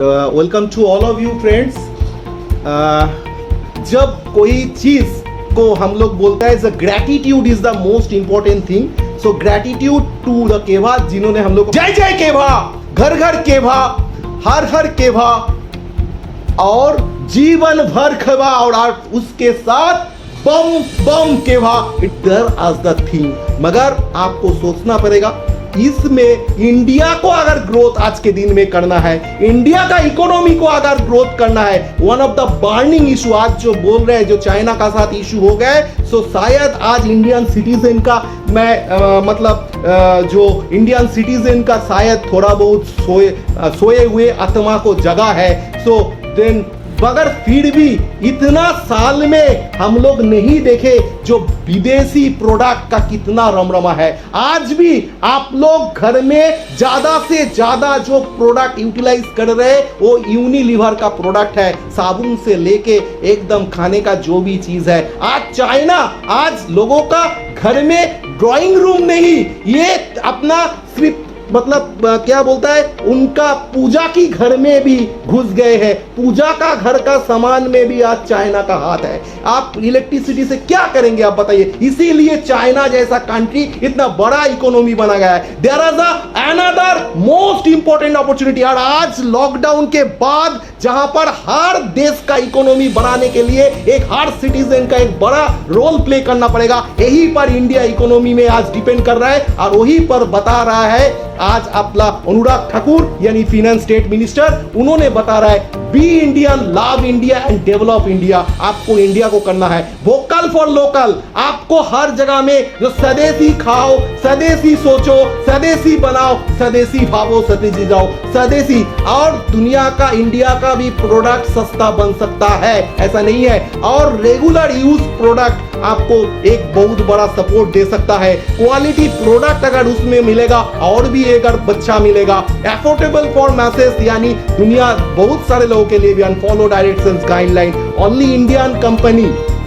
Welcome to all of you friends. जब कोई चीज को हम लोग बोलता है gratitude is the most important thing. So gratitude to the Keva जिन्होंने हम लोग जय जय केभा, घर घर केभा, हर हर केभा और जीवन भर केभा और उसके साथ बम बम Keva. It there as the thing. मगर आपको सोचना पड़ेगा इसमें इंडिया को अगर ग्रोथ आज के दिन में करना है, इंडिया का इकोनॉमी को अगर ग्रोथ करना है, one of the burning issue आज जो बोल रहे हैं जो चाइना का साथ इशू हो गए, सो शायद आज इंडियन सिटीजन का जो इंडियन सिटीजन का शायद थोड़ा बहुत सोए हुए आत्मा को जगा है। सो देन मगर फिर भी इतना साल में हम लोग नहीं देखे जो विदेशी प्रोडक्ट का कितना रमरमा है। आज भी आप लोग घर में ज्यादा से ज्यादा जो प्रोडक्ट यूटिलाइज कर रहे हैं वो यूनिलीवर का प्रोडक्ट है, साबुन से लेके एकदम खाने का जो भी चीज है। आज चाइना आज लोगों का घर में ड्राइंग रूम नहीं, ये अपना सिर्फ क्या बोलता है, उनका पूजा की घर में भी घुस गए हैं। पूजा का घर का सामान में भी आज चाइना का हाथ है। आप इलेक्ट्रिसिटी से क्या करेंगे आप बताइए। इसीलिए चाइना जैसा कंट्री इतना बड़ा इकोनॉमी बना गया है। There is another most important opportunity. और आज लॉकडाउन के बाद जहां पर हर देश का इकोनॉमी बनाने के लिए एक हर सिटीजन का एक बड़ा रोल प्ले करना पड़ेगा, यही पर इंडिया इकोनॉमी में आज डिपेंड कर रहा है। और वही पर बता रहा है आज अपना अनुराग ठाकुर यानी फिनेंस स्टेट मिनिस्टर, उन्होंने बता रहा है be Indian, love India and develop India. आपको इंडिया को करना है वोकल फॉर लोकल। आपको हर जगह में जो स्वदेशी खाओ, स्वदेशी सोचो, स्वदेशी बनाओ, स्वदेशी भावो, स्वदेशी जाओ, स्वदेशी। और दुनिया का इंडिया का भी प्रोडक्ट सस्ता बन सकता है, ऐसा नहीं है। और रेगुलर यूज प्रोडक्ट आपको एक बहुत बड़ा सपोर्ट दे सकता है। क्वालिटी प्रोडक्ट अगर उसमें मिलेगा और भी एक बच्चा मिलेगा। अफोर्डेबल फॉर मैसेज यानी दुनिया बहुत सारे लोगों के लिए भी unfollow directions guideline. Only Indian company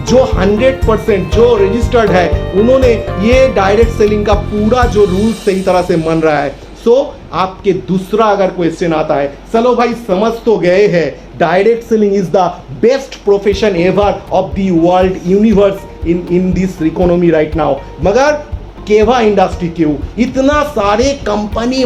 जो 100% जो रजिस्टर्ड है उन्होंने ये डायरेक्ट सेलिंग का पूरा जो रूल सही तरह से मान रहा है। सो आपके दूसरा अगर क्वेश्चन आता है, चलो भाई समझ तो गए हैं direct selling is the best profession ever of the world universe in this economy right now. मगर केभा इंडस्ट्री क्यों इतना सारे कंपनी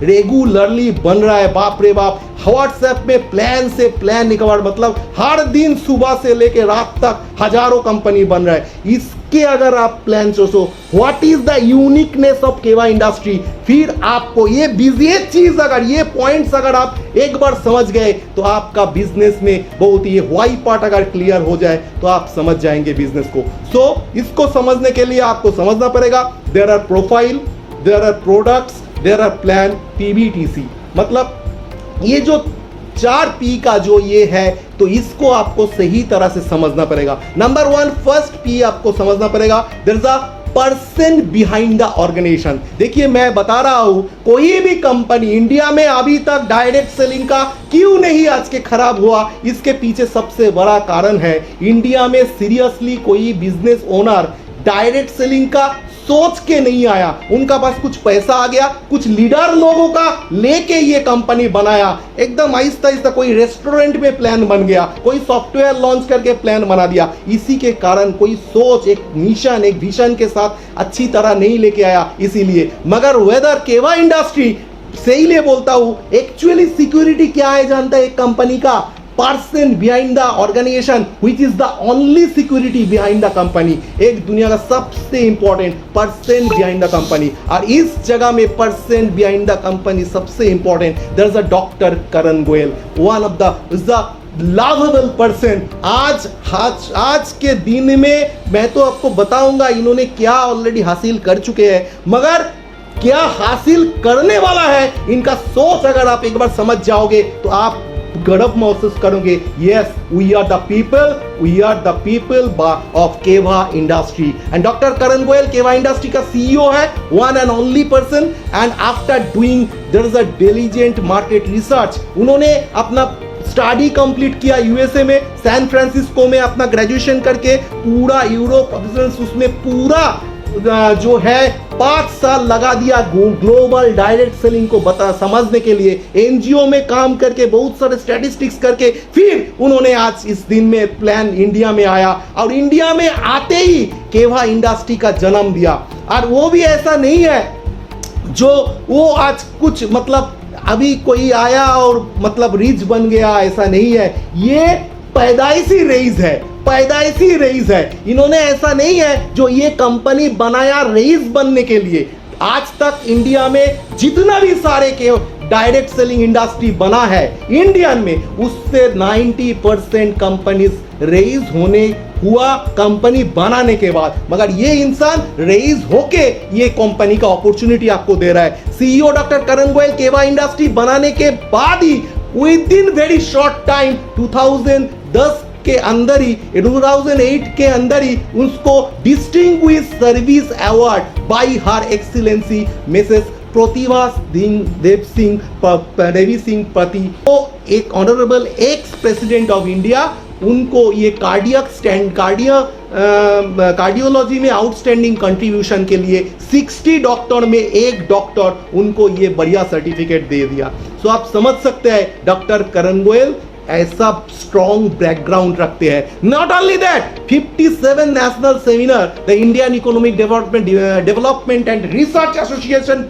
रेगुलरली बन रहा है, बाप रे बाप। व्हाट्सएप में प्लान से प्लान निकल, हर दिन सुबह से लेके रात तक हजारों कंपनी बन रहा है। इसके अगर आप प्लान सोचो what is the uniqueness of Keva industry, फिर आपको ये बिजनेस चीज अगर ये पॉइंट्स अगर आप एक बार समझ गए तो आपका बिजनेस में बहुत ये व्हाई पार्ट अगर क्लियर हो जाए तो आप समझ जाएंगे बिजनेस को। सो इसको समझने के लिए आपको समझना पड़ेगा there are profile, there are products, there are plan, PBTC। ये जो 4P का जो ये है तो इसको आपको सही तरह से समझना पड़ेगा। नंबर 1 फर्स्ट P आपको समझना पड़ेगा, there is a person behind the organisation. देखिए मैं बता रहा हूं कोई भी कंपनी इंडिया में अभी तक डायरेक्ट सेलिंग का क्यों नहीं आज के खराब हुआ, इसके पीछे सबसे बड़ा कारण है इंडिया में सीरियसली कोई बिजनेस ओनर डायरेक्ट सेलिंग का सोच के नहीं आया। उनका पास कुछ पैसा आ गया, कुछ लीडर लोगों का लेके ये कंपनी बनाया, एकदम आहिस्ता आहिस्ता कोई रेस्टोरेंट में प्लान बन गया, कोई सॉफ्टवेयर लॉन्च करके प्लान बना दिया। इसी के कारण कोई सोच, एक मिशन, एक विजन के साथ अच्छी तरह नहीं लेके आया। इसीलिए मगर वेदर केभा इंडस्ट्री से ही ले बोलता हूं, एक्चुअली सिक्योरिटी क्या है जानता है एक कंपनी का, person behind the organisation which is the only security behind the company. एक दुनिया का सबसे important person behind the company. और इस जगह में पर्सन बिहाइंड द कंपनी सबसे important, there is a doctor Karan Goyal, one of the lovable person. आज के दिन में मैं तो आपको बताऊंगा इन्होंने क्या ऑलरेडी हासिल कर चुके हैं, मगर क्या हासिल करने वाला है इनका सोच अगर आप एक बार समझ जाओगे तो आप गर्व महसूस करोगे। Yes we are the people of Keva industry. And doctor Karan Goyal Keva industry का CEO है, one and only person. And after doing there is a diligent market research, उन्होंने अपना स्टडी कंप्लीट किया USA में, सैन फ्रांसिस्को में अपना ग्रेजुएशन करके पूरा यूरोप उसमें पूरा जो है 5 साल लगा दिया ग्लोबल डायरेक्ट सेलिंग को समझने के लिए, एनजीओ में काम करके बहुत सारे स्टैटिस्टिक्स करके फिर उन्होंने आज इस दिन में प्लान इंडिया में आया और इंडिया में आते ही केवा इंडस्ट्री का जन्म दिया। और वो भी ऐसा नहीं है जो वो आज कुछ मतलब अभी कोई आया और मतलब रिच बन गया, ऐसा नहीं है। ये पैदाइशी रईस है, पैदाइशी रईस है। इन्होंने ऐसा नहीं है जो ये कंपनी बनाया रईस बनने के लिए। आज तक इंडिया में जितना भी सारे के डायरेक्ट सेलिंग इंडस्ट्री बना है इंडियन में, उससे 90% कंपनीज रईस होने हुआ कंपनी बनाने के बाद। मगर ये इंसान रईस होके ये कंपनी का अपॉर्चुनिटी आपको दे रहा है। सीईओ डॉक्टर करण गोयल केवा इंडस्ट्री बनाने के बाद ही within very short time 2010 के अंदर ही 2008 के अंदर ही उसको distinguish service award by her excellency Mrs Pratibha Devi Singh Patil, तो एक honourable ex president of India, उनको ये कार्डियोलॉजी में आउटस्टैंडिंग कंट्रीब्यूशन के लिए 60 डॉक्टर में एक डॉक्टर उनको ये बढ़िया सर्टिफिकेट दे दिया। सो आप समझ सकते हैं डॉक्टर करण गोयल ऐसा स्ट्रॉन्ग बैकग्राउंड रखते हैं। Not only that, 57 national seminar the Indian economic development and research association,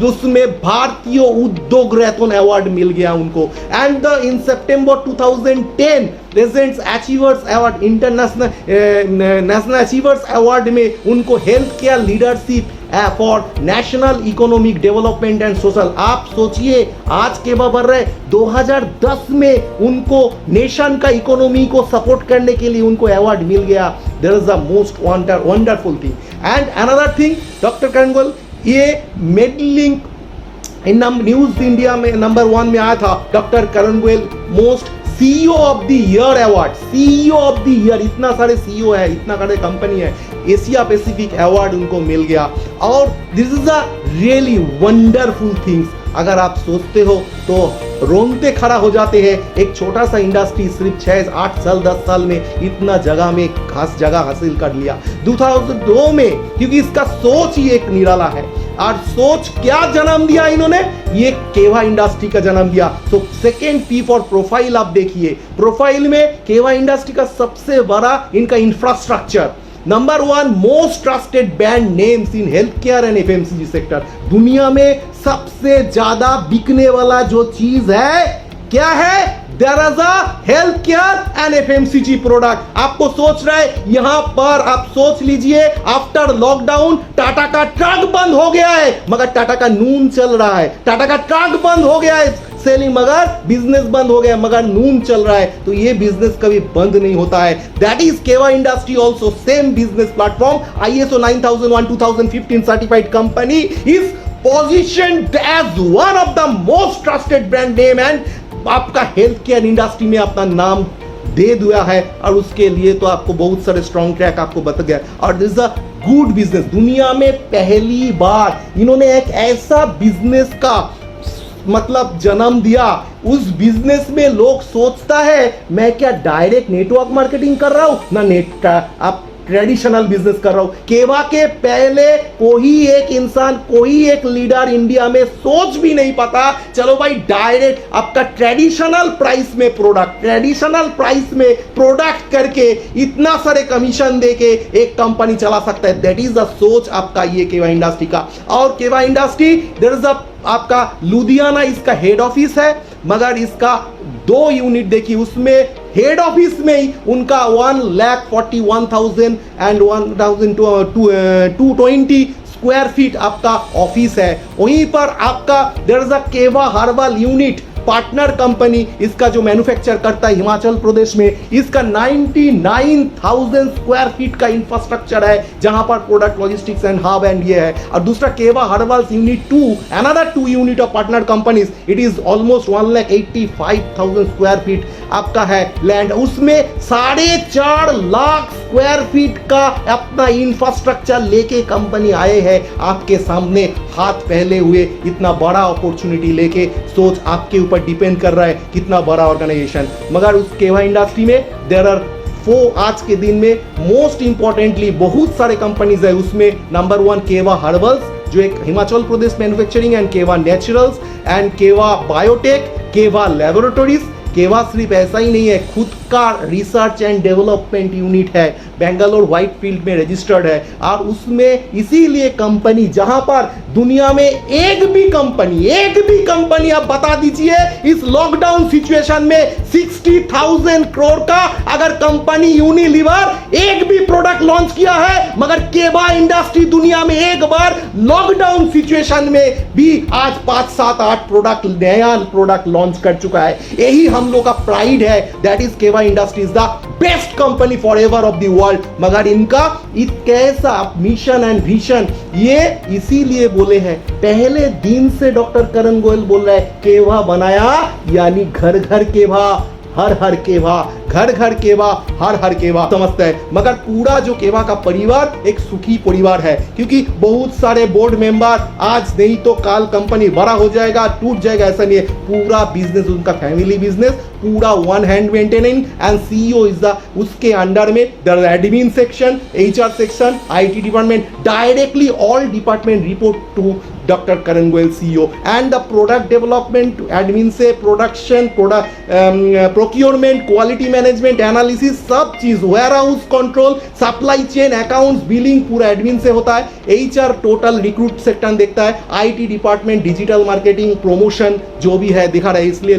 उसमें भारतीय उद्योग रत्न अवार्ड मिल गया उनको। And in September 2010 presents achievers award, international national achievers award में उनको health care leadership for national economic development and social. आप सोचिए आज के बाबर रहे 2010 में उनको नेशन का इकोनॉमी को सपोर्ट करने के लिए उनको अवार्ड मिल गया। There is the most wonderful thing. And another thing, doctor Karan Goyal ये मेडलिंग इन न्यूज इंडिया में नंबर 1 में आया था। Doctor Karan Goyal most CEO of the year award, CEO of the year, इतना सारे सीईओ है, इतना सारे कंपनी है, एशिया पैसिफिक अवार्ड उनको मिल गया। और this is a really wonderful things. अगर आप सोचते हो तो रोंगटे खड़ा हो जाते हैं। एक छोटा सा इंडस्ट्री सिर्फ 6-8 साल 10 साल में इतना जगह में खास जगह हासिल कर लिया 2002 में, क्योंकि इसका सोच ही एक निराला है। और सोच क्या जन्म दिया इन्होंने, ये केवा इंडस्ट्री का जन्म दिया। तो सेकेंड पी फॉर प्रोफाइल आप देखिए, प्रोफाइल में केवा इंडस्ट्री का सबसे बड़ा इनका infrastructure. Number 1 most trusted brand names in health care and FMCG sector. दुनिया में सबसे ज्यादा बिकने वाला जो चीज है क्या है, there is a health care and FMCG product. आपको सोच रहा है यहां पर, आप सोच लीजिए आफ्टर लॉकडाउन टाटा का ट्रक बंद हो गया है मगर टाटा का नून चल रहा है, टाटा का ट्रक बंद हो गया है सेलिंग मगर बिजनेस बंद हो गया मगर नून चल रहा है। तो ये बिजनेस कभी बंद नहीं होता है। That is Keva industry also same business platform. ISO 9001 2015 certified company is positioned as one of the most trusted brand name and आपका हेल्थ केयर इंडस्ट्री में अपना नाम दे दिया है। और उसके लिए तो आपको बहुत सारे स्ट्रॉन्ग ट्रैक आपको बता गया। और this is a good business. दुनिया में पहली बार इन्होंने एक ऐसा बिजनेस का मतलब जन्म दिया, उस बिजनेस में लोग सोचता है मैं क्या डायरेक्ट नेटवर्क मार्केटिंग कर रहा हूं ना नेट का आप ट्रेडिशनल बिजनेस कर रहा हूं। केवा के पहले कोई एक इंसान, कोई एक लीडर इंडिया में सोच भी नहीं पाता चलो भाई डायरेक्ट आपका ट्रेडिशनल प्राइस में प्रोडक्ट, ट्रेडिशनल प्राइस में प्रोडक्ट करके इतना सारे कमीशन देके एक कंपनी चला सकता है। दैट इज द सोच आपका ये केवा इंडस्ट्री का। और केवा इंडस्ट्री देयर इज अ आपका लुधियाना इसका हेड ऑफिस है मगर इसका 2 यूनिट देखिए, उसमें हेड ऑफिस में ही उनका 1,41,000 एंड 1,220 स्क्वायर फीट आपका ऑफिस है। वहीं पर आपका देयर इज अ केवा हर्बल यूनिट पार्टनर कंपनी, इसका जो मैन्युफैक्चर करता है हिमाचल प्रदेश में, इसका 99,000 स्क्वायर फीट का इंफ्रास्ट्रक्चर है जहां पर product logistics and hub and ये है। और दूसरा केवा herbals unit 2, another 2 unit of partner companies, it is almost 1,85,000 square feet आपका है लैंड, उसमें 4.5 लाख स्क्वायर फीट का अपना इंफ्रास्ट्रक्चर लेके कंपनी आए हैं आपके सामने हाथ फैले हुए। इतना बड़ा अपॉर्चुनिटी लेके सोच आपके ऊपर डिपेंड कर रहा है कितना बड़ा ऑर्गेनाइजेशन। मगर उस केवा इंडस्ट्री में देयर आर आज के दिन में मोस्ट इंपॉर्टेंटली बहुत सारे कंपनीज है, उसमें नंबर 1 केवा हर्बल्स जो एक हिमाचल प्रदेश मैन्युफैक्चरिंग एंड केवा नेचुरल्स एंड केवा बायोटेक, केवा लैबोरेटरीज। केवा सिर्फ ऐसा ही नहीं है, खुद का रिसर्च एंड डेवलपमेंट यूनिट है, बेंगलोर व्हाइट फील्ड में रजिस्टर्ड है। और उसमें इसीलिए कंपनी जहां पर दुनिया में एक भी कंपनी आप बता दीजिए इस लॉकडाउन सिचुएशन में 60,000 करोड़ का अगर कंपनी यूनिलीवर एक भी प्रोडक्ट लॉन्च किया है, मगर केवा इंडस्ट्री दुनिया में एक बार लॉकडाउन सिचुएशन में भी आज 5, 7, 8 नया प्रोडक्ट लॉन्च कर चुका है। यही हम लोग का प्राइड है, दैट इज केवा industries the best company for ever of the world. मगर इनका कैसा मिशन एंड विजन, ये इसीलिए बोले हैं पहले दिन से डॉक्टर करण गोयल बोल रहा है केवा बनाया यानी घर घर केवा, हर हर केवा, घर घर केवा, हर हर केवा समझते हैं। मगर पूरा जो केवा का परिवार एक सुखी परिवार है, क्योंकि बहुत सारे बोर्ड मेंबर आज नहीं तो काल कंपनी बड़ा हो जाएगा, टूट जाएगा, ऐसा नहीं है। पूरा बिजनेस उनका फैमिली बिजनेस, पूरा one hand maintaining and CEO is the उसके अंडर में the admin section, HR section, IT department, directly all department report to doctor Karan Goyal CEO and the product development admin से production, procurement, quality management, analysis, सब चीज, warehouse control, supply chain, accounts, billing पूरा admin से होता है। HR total recruit sector देखता है, IT department, digital marketing, promotion जो भी है दिखा रहा है। इसलिए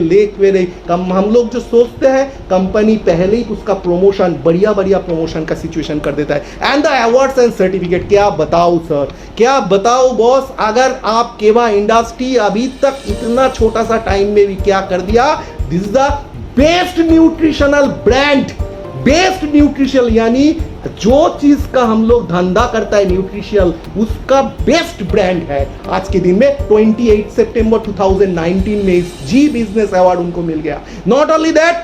हम लोग जो सोचते हैं कंपनी पहले ही उसका प्रमोशन, बढ़िया प्रमोशन का सिचुएशन कर देता है। And the awards and certificate, क्या बताओ सर, क्या बताओ बॉस, अगर आप केवा इंडस्ट्री अभी तक इतना छोटा सा टाइम में भी क्या कर दिया, this is the best nutritional brand, best nutritional यानी जो चीज का हम लोग धंधा करता है न्यूट्रिशनल, उसका बेस्ट ब्रांड है। आज के दिन में 28 सितंबर 2019 में इस जी बिजनेस अवार्ड उनको मिल गया। नॉट ओनली दैट,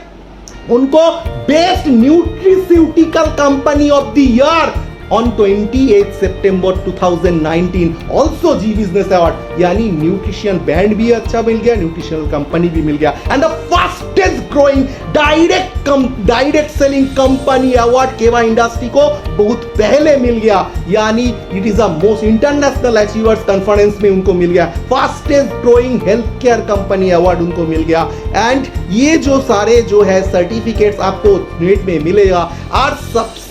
उनको best nutraceutical company of the year on 28 September 2019 also G Business Award, यानी न्यूट्रिशन ब्रांड भी अच्छा मिल गया, न्यूट्रिशनल कंपनी भी मिल गया। And the fastest growing direct selling company award Keva industry को बहुत पहले मिल गया, यानी it is a most international achievers conference में उनको मिल गया। Fastest growing health care company award उनको मिल गया। एंड ये जो सारे जो है सर्टिफिकेट्स आपको नेट में मिलेगा। और सबसे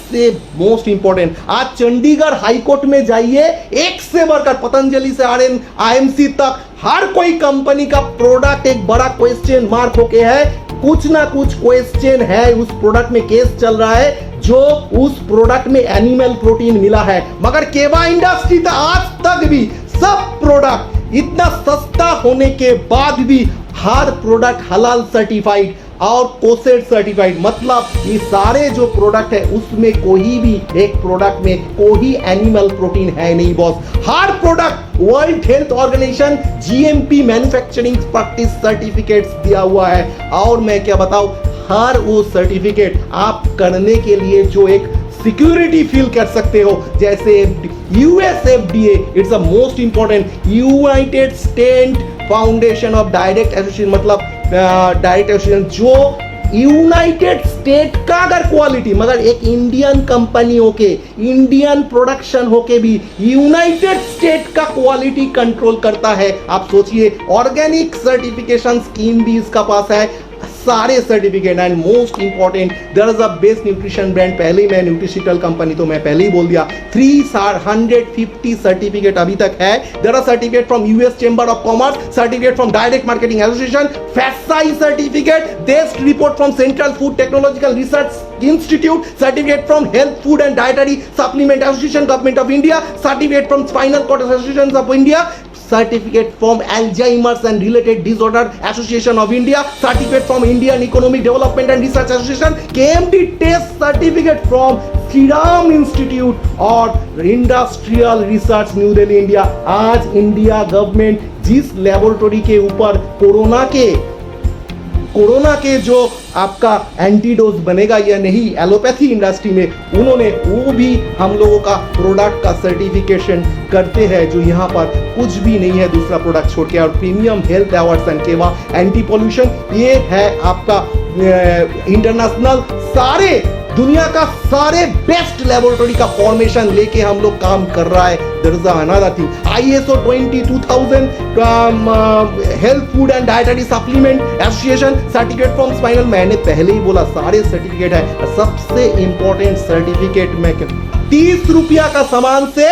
मोस्ट इंपॉर्टेंट, आज चंडीगढ़ हाईकोर्ट में जाइए, एक से बढ़कर पतंजलि से आईएमसी तक हर कोई कंपनी का प्रोडक्ट एक बड़ा क्वेश्चन मार्क होके है, कुछ ना कुछ क्वेश्चन है, उस प्रोडक्ट में केस चल रहा है जो उस प्रोडक्ट में एनिमल प्रोटीन मिला है। मगर केवा इंडस्ट्री तो आज तक भी सब प्रोडक्ट इतना सस्ता होने के बाद भी हर प्रोडक्ट हलाल सर्टिफाइड और कोसेट सर्टिफाइड, मतलब ये सारे जो प्रोडक्ट है उसमें कोई भी एक प्रोडक्ट में कोई एनिमल प्रोटीन है नहीं बॉस। हर product world health organisation GMP manufacturing practice certificates दिया हुआ है। और मैं क्या बताऊं, हर वो सर्टिफिकेट आप करने के लिए जो एक सिक्योरिटी फील कर सकते हो, जैसे US FDA, it's a most important, United state foundation of direct association, मतलब डायरेक्ट एसोसिएशन जो यूनाइटेड स्टेट का अगर क्वालिटी, मगर एक इंडियन कंपनी होके, इंडियन प्रोडक्शन होके भी यूनाइटेड स्टेट का क्वालिटी कंट्रोल करता है। आप सोचिए, ऑर्गेनिक सर्टिफिकेशन स्कीम भी इसका पास है, सारे certificate. And most important, there is a best nutrition brand, पहले ही मैं न्यूट्रिशिटल कंपनी तो मैं पहले ही बोल दिया, 350 सर्टिफिकेट अभी तक है। There are certificate from US chamber of commerce, certificate from direct marketing association, FSSAI certificate, best report from central food technological research institute, certificate from health food and dietary supplement association government of India, certificate from spinal cord association of India, certificate from Alzheimer's and related disorder association of India, certificate from Indian economic development and research association, KMD test certificate from Serum Institute और industrial research new Delhi India. आज India government जिस laboratory के ऊपर corona के जो आपका antidote बनेगा या नहीं एलोपैथी इंडस्ट्री में, उन्होंने वो भी हम लोगों का प्रोडक्ट का सर्टिफिकेशन करते हैं, जो यहाँ पर कुछ भी नहीं है दूसरा प्रोडक्ट छोड़ के। और प्रीमियम हेल्थ अवार्ड्स एंड केवा एंटी पोल्यूशन, ये है आपका इंटरनेशनल सारे दुनिया का सारे बेस्ट लेबोरेटरी का फॉर्मेशन लेके हम लोग काम कर रहा है। There is another thing, ISO 22000 health food and dietary supplement association certificate from spinal. मैंने पहले ही बोला सारे सर्टिफिकेट है। सबसे इंपॉर्टेंट सर्टिफिकेट में 30 रुपया का सामान से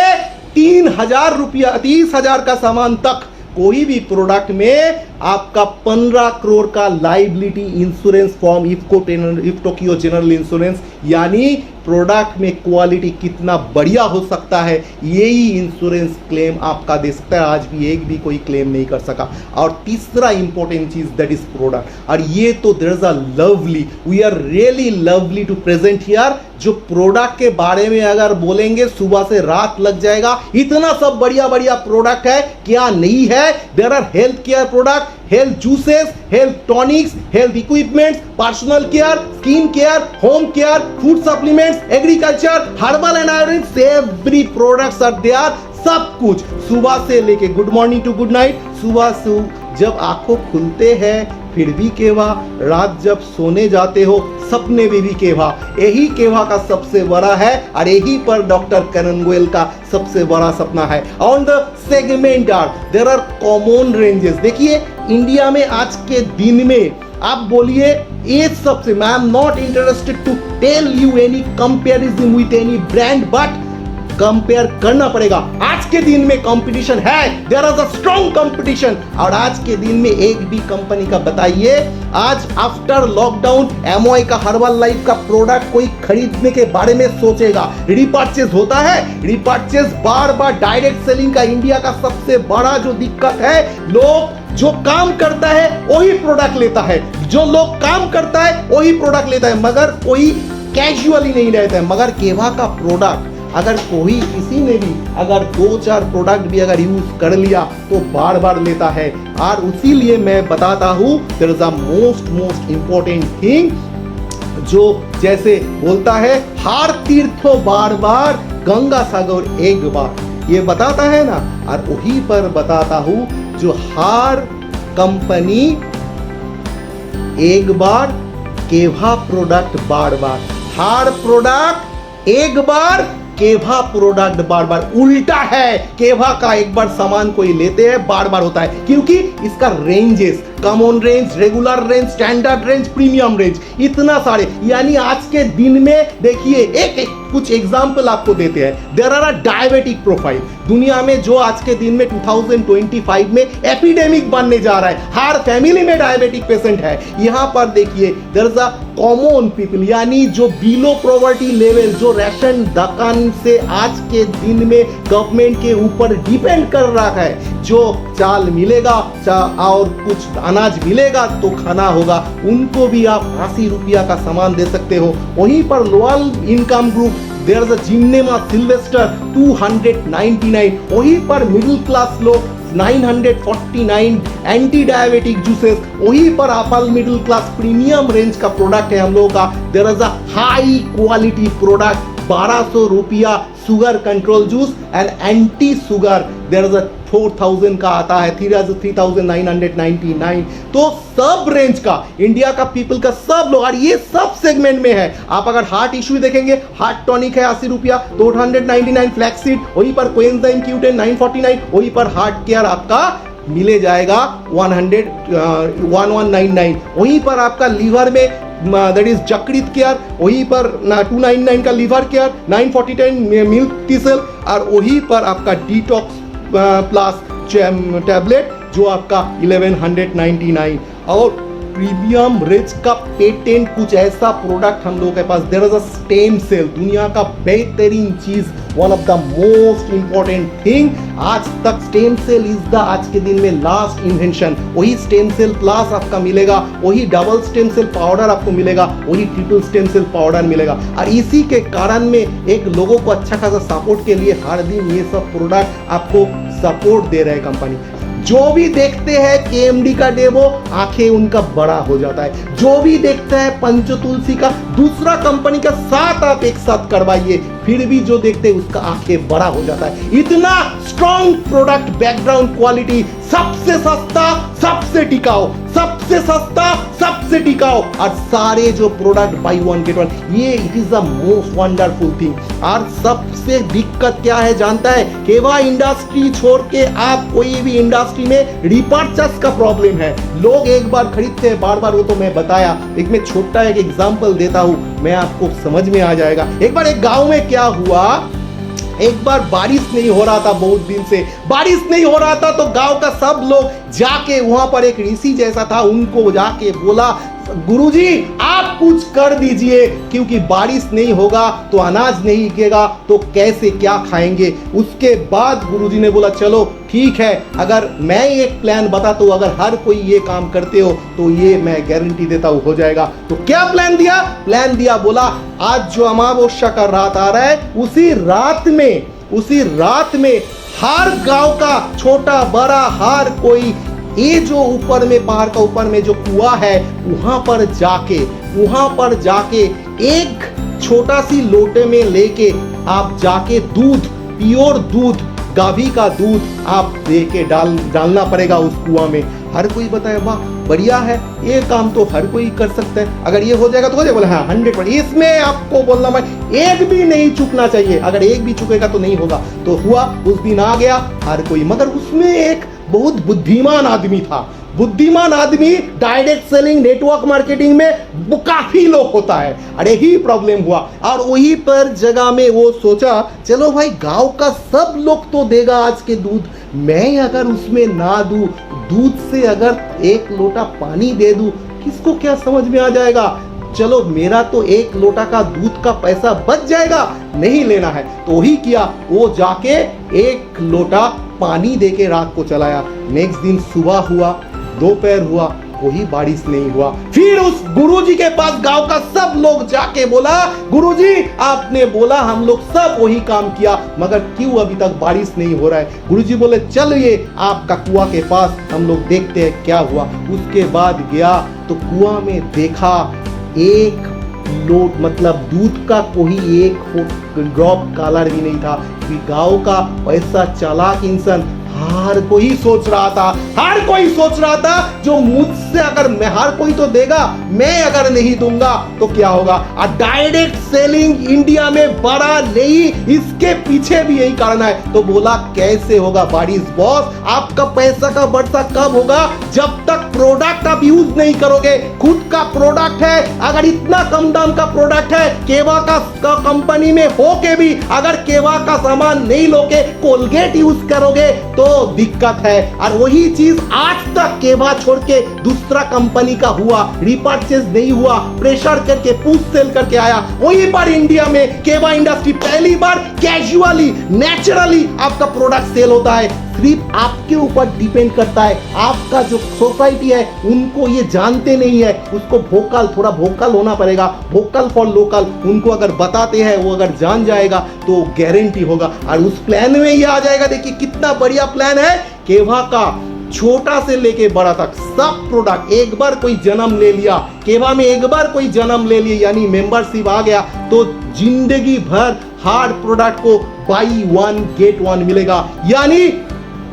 3000 रुपया, 30,000 का सामान तक कोई भी प्रोडक्ट में आपका 15 करोड़ का liability insurance form IFFCO general insurance, यानी प्रोडक्ट में क्वालिटी कितना बढ़िया हो सकता है यही इंश्योरेंस क्लेम आपका दे सकता है। आज भी एक भी कोई क्लेम नहीं कर सका। और तीसरा इंपॉर्टेंट चीज दैट इज प्रोडक्ट। और ये तो there is a lovely, we are really lovely to present here. जो प्रोडक्ट के बारे में अगर बोलेंगे सुबह से रात लग जाएगा, इतना सब बढ़िया बढ़िया प्रोडक्ट है, क्या नहीं है। There are health care product, health juices, health tonics, health equipments, personal care, skin care, home care, food supplements, agriculture, herbal and Ayurvedic, every products are there. सब कुछ सुबह से लेके good morning to good night. सुबह से जब आंखों खुलते हैं फिर भी केवा, रात जब सोने जाते हो सपने में भी केवा। यही केवा का सबसे बड़ा है और यही पर डॉक्टर करण गोयल का सबसे बड़ा सपना है। On the segment are there are common ranges. देखिए इंडिया में आज के दिन में आप बोलिए ये सबसे, मैं am not interested to tell you any comparison with any brand, but compare करना पड़ेगा। आज के दिन में कंपटीशन है, there is a strong competition. और आज के दिन में एक भी कंपनी का बताइए, आज आफ्टर लॉकडाउन एमओआई का हर्बल लाइफ का प्रोडक्ट कोई खरीदने के बारे में सोचेगा। रिपर्चेज होता है, रिपर्चेज बार बार डायरेक्ट सेलिंग का इंडिया का सबसे बड़ा जो दिक्कत है, लोग जो काम करता है वही प्रोडक्ट लेता है, जो लोग काम करता है वही प्रोडक्ट लेता है, मगर कोई कैजुअली नहीं रहता है। मगर केवा का प्रोडक्ट अगर कोई किसी ने भी अगर 2-4 प्रोडक्ट भी अगर यूज कर लिया तो बार बार लेता है। और इसीलिए मैं बताता हूं there is a most important thing, जो जैसे बोलता है हार तीर्थो बार बार, गंगा सागर एक बार, ये बताता है ना। और वही पर बताता हूं, जो हार कंपनी एक बार, केवा प्रोडक्ट बार बार। हार प्रोडक्ट एक बार, केवा प्रोडक्ट बार बार। उल्टा है, केवा का एक बार सामान कोई लेते हैं बार बार होता है, क्योंकि इसका ranges, common range, regular range, standard range, premium range, इतना सारे। यानी आज के दिन में देखिए एक कुछ एग्जांपल आपको देते हैं। There are a diabetic profile. दुनिया में जो आज के दिन में 2025 में एपिडेमिक बनने जा रहा है, हर फैमिली में डायबिटिक पेशेंट है। यहां पर देखिए there is a common people, यानी जो बिलो पॉवर्टी लेवल, जो राशन दुकान से आज के दिन में गवर्नमेंट के ऊपर डिपेंड कर रहा है, जो चाल मिलेगा और कुछ अनाज मिलेगा तो खाना होगा, उनको भी आप 80 रुपया का सामान दे सकते हो। वहीं पर lower income group, there is a gymnema sylvestre 299। वहीं पर मिडिल क्लास लोग 949 एंटी डायबिटिक जूसेस। वहीं पर apple middle class premium range का प्रोडक्ट है हम लोगों का। There is a high quality product 1200 रुपया sugar control juice and anti sugar, there is a 4000 का आता है, 3999। तो सब रेंज का इंडिया का पीपल का सब लोग, और ये सब सेगमेंट में है। आप अगर हार्ट इश्यू देखेंगे, हार्ट टॉनिक है 80 रुपया, तो 899 फ्लैक्सीड, वहीं पर कोएंजाइम Q10 949, वहीं पर हार्ट केयर आपका मिले जाएगा 1199। वहीं पर आपका लीवर में दैट इज जकृत केयर, वहीं पर 299 का लीवर केयर, 949 मिल्क टिसल, और वहीं पर आपका डिटॉक्स प्लस टैबलेट जो आपका 1199। और प्रीमियम रेंज का पेटेंट कुछ ऐसा प्रोडक्ट हम लोगों के पास, there is a stem cell, दुनिया का बेहतरीन चीज, one of the most important thing. आज तक स्टेम सेल इज द आज के दिन में लास्ट इन्वेंशन। वही स्टेम सेल प्लस आपका मिलेगा, वही डबल स्टेम सेल पाउडर आपको मिलेगा, वही ट्रिपल स्टेम सेल पाउडर मिलेगा। और इसी के कारण में एक लोगों को अच्छा खासा सपोर्ट के लिए हर दिन ये सब प्रोडक्ट आपको सपोर्ट दे रहे हैं कंपनी। जो भी देखते हैं KMD का डेमो, आंखें उनका बड़ा हो जाता है। जो भी देखता है पंचतुलसी का दूसरा कंपनी का साथ आप एक साथ करवाइए, फिर भी जो देखते हैं उसका आंखें बड़ा हो जाता है। इतना स्ट्रॉन्ग प्रोडक्ट, बैकग्राउंड क्वालिटी, सबसे सस्ता सबसे टिकाऊ, सबसे सस्ता सबसे टिकाऊ, और सारे जो product buy one get one, ये it is the most wonderful thing. और सबसे दिक्कत क्या है जानता है? केवा इंडस्ट्री छोड़ के आप कोई भी इंडस्ट्री में रिपर्चेस का प्रॉब्लम है। लोग एक बार खरीदते हैं बार बार, वो तो मैं बताया। एक मैं छोटा एक एग्जांपल देता हूं, मैं आपको समझ में आ जाएगा। एक बार एक गांव में क्या हुआ, एक बार बारिश नहीं हो रहा था, बहुत दिन से बारिश नहीं हो रहा था, तो गांव का सब लोग जाके वहां पर एक ऋषि जैसा था, उनको जाके बोला गुरुजी आप कुछ कर दीजिए, क्योंकि बारिश नहीं होगा तो अनाज नहीं उगेगा, तो कैसे क्या खाएंगे। उसके बाद गुरुजी ने बोला चलो ठीक है, अगर मैं एक प्लान बताता हूं, अगर हर कोई ये काम करते हो तो ये मैं गारंटी देता हूं हो जाएगा। तो क्या प्लान दिया? प्लान दिया, बोला आज जो अमावस्या का रात आ रहा है, उसी रात में हर गांव का छोटा बड़ा हर कोई, ये जो ऊपर में पहाड़ का ऊपर में जो कुआं है, वहां पर जाके एक छोटा सी लोटे में लेके आप जाके दूध, प्योर दूध, गाभी का दूध आप देके डालना पड़ेगा उस कुआं में। हर कोई बताए वाह बढ़िया है, ये काम तो हर कोई कर सकता है, अगर ये हो जाएगा तो हो जाएगा। बोले हाँ 100%, इसमें आपको बोलना मैं एक भी नहीं चूकना चाहिए, अगर एक भी चुकेगा तो नहीं होगा। तो हुआ, उस दिन आ गया हर कोई, मगर उसमें एक बहुत बुद्धिमान आदमी था। बुद्धिमान आदमी डायरेक्ट सेलिंग, नेटवर्क मार्केटिंग में काफी लोग होता है, और यही प्रॉब्लम हुआ। और वहीं पर जगह में वो सोचा चलो भाई गांव का सब लोग तो देगा आज के दूध, मैं अगर उसमें ना दूं, दूध से अगर एक लोटा पानी दे दूं, किसको क्या समझ में आ जाएगा, चलो मेरा तो एक लोटा का दूध का पैसा बच जाएगा, नहीं लेना है। तो ही किया, वो जाके एक लोटा पानी देके रात को चलाया। नेक्स्ट दिन सुबह हुआ, दोपहर हुआ, कोई बारिश नहीं हुआ। फिर उस गुरुजी के पास गांव का सब लोग जाके बोला गुरुजी आपने बोला हम लोग सब वही काम किया, मगर क्यों अभी तक बारिश नहीं हो रहा है। गुरुजी बोले चलिए आपका कुआं के पास हम लोग देखते हैं क्या हुआ। उसके बाद गया तो कुआं में देखा एक लोट मतलब दूध का कोई एक ड्रॉप कलर भी नहीं था। गांव का ऐसा चालाक इंसान, हर कोई सोच रहा था जो मुझसे अगर मैं, हर कोई तो देगा, मैं अगर नहीं दूंगा तो क्या होगा। और डायरेक्ट सेलिंग इंडिया में बड़ा नहीं, इसके पीछे भी यही कारण है। तो बोला कैसे होगा बारिश बॉस, आपका पैसा का बढ़ता कब होगा, जब तक प्रोडक्ट आप यूज नहीं करोगे। खुद का प्रोडक्ट है, अगर इतना कम दाम का प्रोडक्ट है, केवा का कंपनी में हो के भी अगर केवा का सामान नहीं लोगे, कोलगेट यूज करोगे तो दिक्कत है। और वही चीज आज तक केवा छोड़ के दूसरा कंपनी का हुआ, रिपर्चेज नहीं हुआ, प्रेशर करके पुश सेल करके आया। वहीं पर इंडिया में केवा इंडस्ट्री पहली बार कैजुअली, नेचुरली आपका प्रोडक्ट सेल होता है। सिर्फ आपके ऊपर डिपेंड करता है, आपका जो सोसाइटी है उनको ये जानते नहीं है, उसको थोड़ा वोकल होना पड़ेगा, वोकल फॉर लोकल। उनको अगर बताते हैं, वो अगर जान जाएगा तो गारंटी होगा। और उस प्लान में ये आ जाएगा। देखिए कितना बढ़िया प्लान है केवा का, छोटा से लेके बड़ा तक सब प्रोडक्ट। एक बार कोई जन्म ले लिया केवा में, एक बार कोई जन्म ले लिया यानी मेंबरशिप आ गया, तो जिंदगी भर हर प्रोडक्ट को बाई वन गेट वन मिलेगा। यानी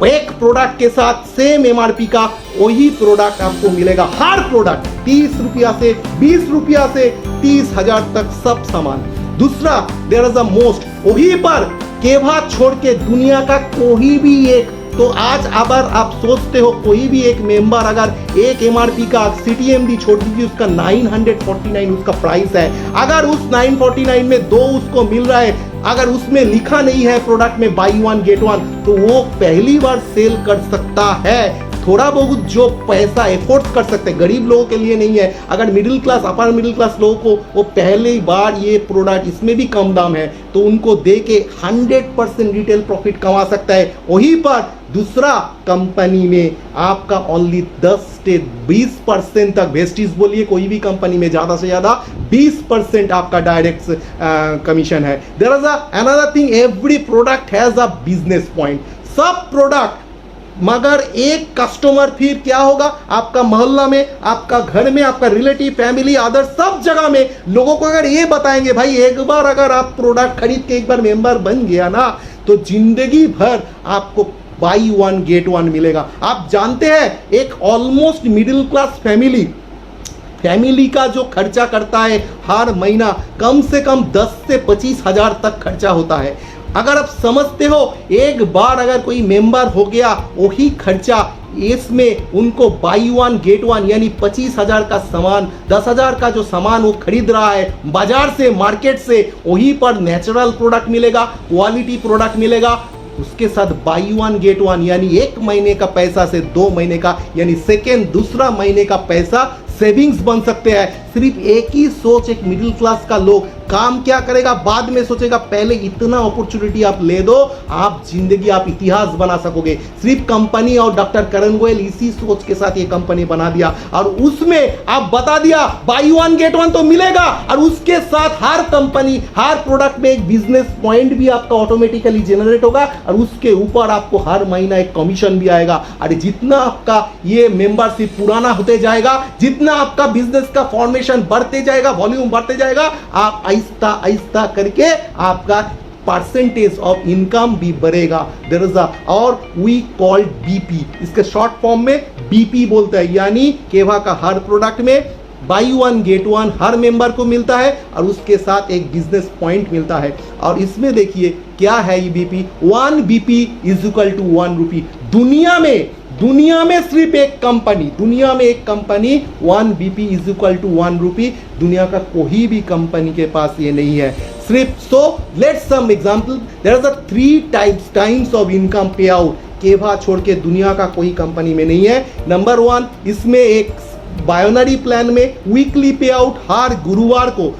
एक प्रोडक्ट के साथ सेम एमआरपी का वही प्रोडक्ट आपको मिलेगा। हर प्रोडक्ट 30 रुपया से 20 रुपया से 30,000 तक सब सामान। दूसरा देयर इज अ मोस्ट, वहीं पर केवा छोड़ के दुनिया का कोई भी एक, तो आज अगर आप सोचते हो कोई भी एक मेंबर अगर एक एमआरपी का CTMD छोड़ दीजिए, उसका 949 उसका प्राइस है। अगर उस 949 में दो उसको मिल रहा है, अगर उसमें लिखा नहीं है प्रोडक्ट में बाई वन गेट वन, तो वो पहली बार सेल कर सकता है। थोड़ा बहुत जो पैसा एफोर्ड कर सकते हैं, गरीब लोगों के लिए नहीं है। अगर middle class, upper middle class लोगों को वो पहली बार ये प्रोडक्ट, इसमें भी कम दाम है, तो उनको दे के 100% रिटेल प्रॉफिट कमा सकता है। वहीं पर दूसरा कंपनी में आपका ओनली 10 से 20% तक वेस्टेज, बोलिए कोई भी कंपनी में ज़्यादा से ज़्यादा 20% आपका डायरेक्ट कमीशन है। There is another thing, every product has a business point. सब प्रोडक्ट मगर एक कस्टमर फिर क्या होगा, आपका मोहल्ला में, आपका घर में, आपका रिलेटिव, फैमिली, अदर सब जगह में लोगों को अगर ये बताएंगे भाई एक बार अगर आप प्रोडक्ट खरीद के एक बार मेंबर बन गया ना तो जिंदगी भर आपको बाई वन गेट वन मिलेगा। आप जानते हैं एक ऑलमोस्ट मिडिल क्लास फैमिली का जो खर्चा करता है हर महीना कम से कम 10 से 25 हजार तक खर्चा होता है। अगर आप समझते हो एक बार अगर कोई मेंबर हो गया वही खर्चा, इसमें उनको बाई वन गेट वन यानी 25,000 का सामान, 10,000 का जो सामान वो खरीद रहा है बाजार से, मार्केट से, वहीं पर नेचुरल प्रोडक्ट मिलेगा, क्वालिटी प्रोडक्ट मिलेगा। उसके साथ बाई वन गेट वन यानी 1 महीने का पैसा से 2 महीने का यानी दूसरा महीने का पैसा सेविंग्स बन सकते हैं। सिर्फ एक ही सोच एक मिडिल क्लास का लोग काम क्या करेगा बाद में सोचेगा, पहले इतना अपॉर्चुनिटी आप ले दो, आप जिंदगी आप इतिहास बना सकोगे। सिर्फ कंपनी और डॉक्टर करण गोयल इसी सोच के साथ ये कंपनी बना दिया और उसमें आप बता दिया बाई वन गेट वन तो मिलेगा और उसके साथ हर कंपनी हर प्रोडक्ट में एक बिजनेस पॉइंट भी आपका ऑटोमेटिकली जनरेट होगा और उसके ऊपर आपको हर महीना एक कमीशन भी आएगा। और जितना आपका ये मेंबरशिप पुराना होते जाएगा, जितना आपका बिजनेस का फॉर्मेशन बढ़ते जाएगा, वॉल्यूम बढ़ते जाएगा, आप आहिस्ता आहिस्ता करके आपका परसेंटेज ऑफ इनकम भी बढ़ेगा। देयर इज और वी कॉल्ड बीपी, इसके शॉर्ट फॉर्म में बीपी बोलते हैं, यानी केवा का हर प्रोडक्ट में by one get one her member को मिलता है और उसके साथ एक बिजनेस पॉइंट मिलता है। और इसमें देखिए क्या है ये BP, 1 BP is equal to 1 rupee. दुनिया में सिर्फ एक company 1 BP is equal to 1 rupee, दुनिया का कोई भी कंपनी के पास ये नहीं है सिर्फ। So let's some example, there are 3 times of income pay out, Keva छोड़ के दुनिया का कोई कंपनी में नहीं है। नंबर 1, इसमें एक बाइनरी प्लान में वीकली पे आउट हर गुरुवार को,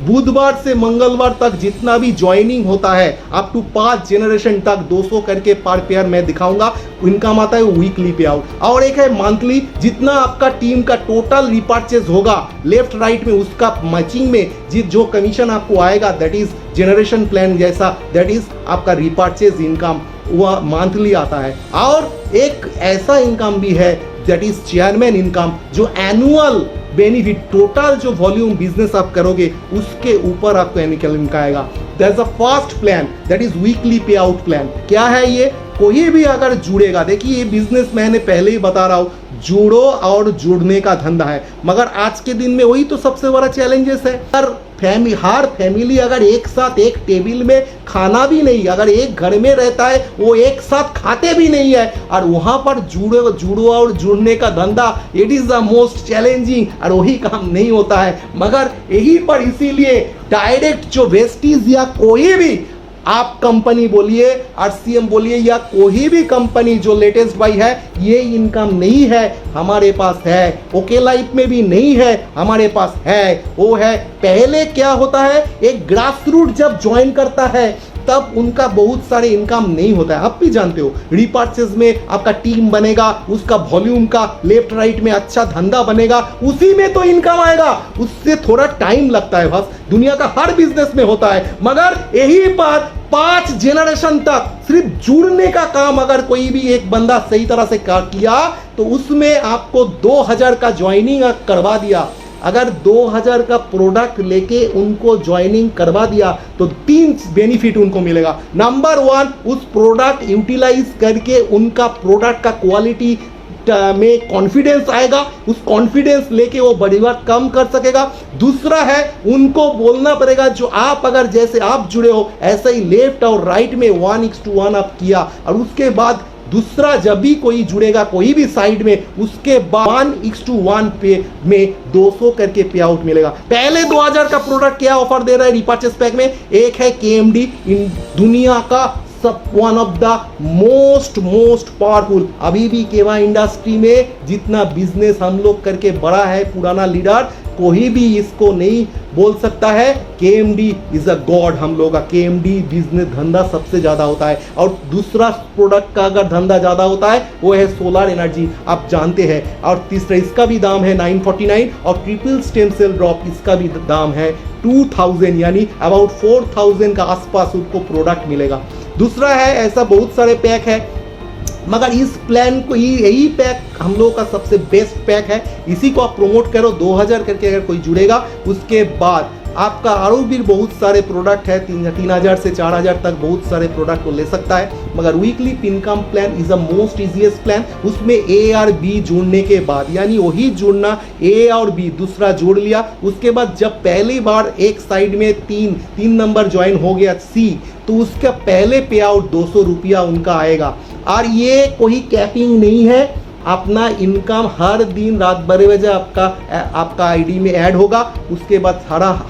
बुधवार से मंगलवार तक जितना भी ज्वाइनिंग होता है अप टू 5 जनरेशन तक 200 करके पर पेयर मैं दिखाऊंगा, इनकम आता है वीकली पे आउट। और एक है मंथली, जितना आपका टीम का टोटल रिपर्चेज होगा लेफ्ट राइट में उसका मैचिंग में जो कमीशन आपको आएगा दैट इज जनरेशन प्लान जैसा, दैट इज आपका रिपर्चेज इनकम, वह मंथली आता है। और एक ऐसा इनकम भी है दैट इज चेयरमैन इनकम, जो एनुअल बेनिफिट टोटल जो वॉल्यूम बिजनेस आप करोगे उसके ऊपर आपको एनुअल इनकम आएगा। That is a first plan, that is weekly पे आउट प्लान। क्या है ये, कोई भी अगर जुड़ेगा, देखिए ये बिजनेस मैंने पहले ही बता रहा हूँ, जुड़ो और जुड़ने का धंधा है, मगर आज के दिन में वही तो सबसे बड़ा चैलेंजेस है। हर फैमिली अगर एक साथ एक टेबल में खाना भी नहीं, अगर एक घर में रहता है वो एक साथ खाते भी नहीं है और वहां पर जुड़ो और जुड़ने का धंधा, it is the most challenging और वही काम नहीं होता है। मगर यही पर इसीलिए डायरेक्ट जो वेस्टीज या कोई भी आप कंपनी बोलिए, आरसीएम बोलिए या कोई भी कंपनी जो लेटेस्ट बाई है, ये इनकम नहीं है, हमारे पास है। ओके लाइफ में भी नहीं है, हमारे पास है। वो है पहले क्या होता है, एक ग्रास रूट जब ज्वाइन करता है तब उनका बहुत सारे इनकम नहीं होता है। आप भी जानते हो रिपर्चेज में आपका टीम बनेगा, उसका वॉल्यूम का लेफ्ट राइट में अच्छा धंधा बनेगा, उसी में तो इनकम आएगा, उससे थोड़ा टाइम लगता है। बस दुनिया का हर बिजनेस में होता है। मगर यही बात 5 जनरेशन तक सिर्फ जुड़ने का काम अगर कोई भी एक बंदा सही तरह से किया तो उसमें आपको 2000 का ज्वाइनिंग करवा दिया, अगर 2000 का प्रोडक्ट लेके उनको ज्वाइनिंग करवा दिया तो 3 बेनिफिट उनको मिलेगा। नंबर 1, उस प्रोडक्ट यूटिलाइज करके उनका प्रोडक्ट का क्वालिटी में कॉन्फिडेंस आएगा, उस कॉन्फिडेंस लेके वो बड़ी बात कम कर सकेगा। दूसरा है उनको बोलना पड़ेगा, जो आप अगर जैसे आप जुड़े हो ऐसे ही लेफ्ट और राइट में 1:1 आप किया, और उसके बाद दूसरा जब भी कोई जुड़ेगा कोई भी साइड में, उसके बाद 1:1 पे में 200 करके पे आउट मिलेगा। पहले 2000 का प्रोडक्ट क्या ऑफर दे रहा है रिपर्चेस पैक में, एक है KMD, इन दुनिया का सब one of the most powerful, अभी भी केवा इंडस्ट्री में जितना बिजनेस हम लोग करके बड़ा है पुराना लीडर, कोई भी इसको नहीं बोल सकता है। KMD इज अ गॉड, हम लोग का KMD बिजनेस धंधा सबसे ज्यादा होता है। और दूसरा प्रोडक्ट का अगर धंधा ज्यादा होता है वो है सोलर एनर्जी, आप जानते हैं। और तीसरा इसका भी दाम है 949, और ट्रिपल स्टेम सेल ड्रॉप इसका भी दाम है 2000, यानी अबाउट 4000 का आसपास उनको प्रोडक्ट मिलेगा। दूसरा है ऐसा बहुत सारे पैक है मगर इस प्लान को यही पैक हम लोगों का सबसे बेस्ट पैक है, इसी को आप प्रमोट करो। 2000 करके अगर कोई जुड़ेगा, उसके बाद आपका और भी बहुत सारे प्रोडक्ट है, 3000 से 4000 तक बहुत सारे प्रोडक्ट को ले सकता है। मगर weekly income plan is the most easiest plan. उसमें ए और बी जोड़ने के बाद, यानी वही जोड़ना, ए और बी दूसरा जोड़ लिया, उसके बाद जब पहली बार एक साइड में तीन नंबर ज्वाइन हो गया सी, तो उसका पहले पे आउट 200 रुपया उनका आएगा। और ये कोई कैपिंग नहीं है, अपना इनकम हर दिन रात 12 बजे आपका आईडी में ऐड होगा। उसके बाद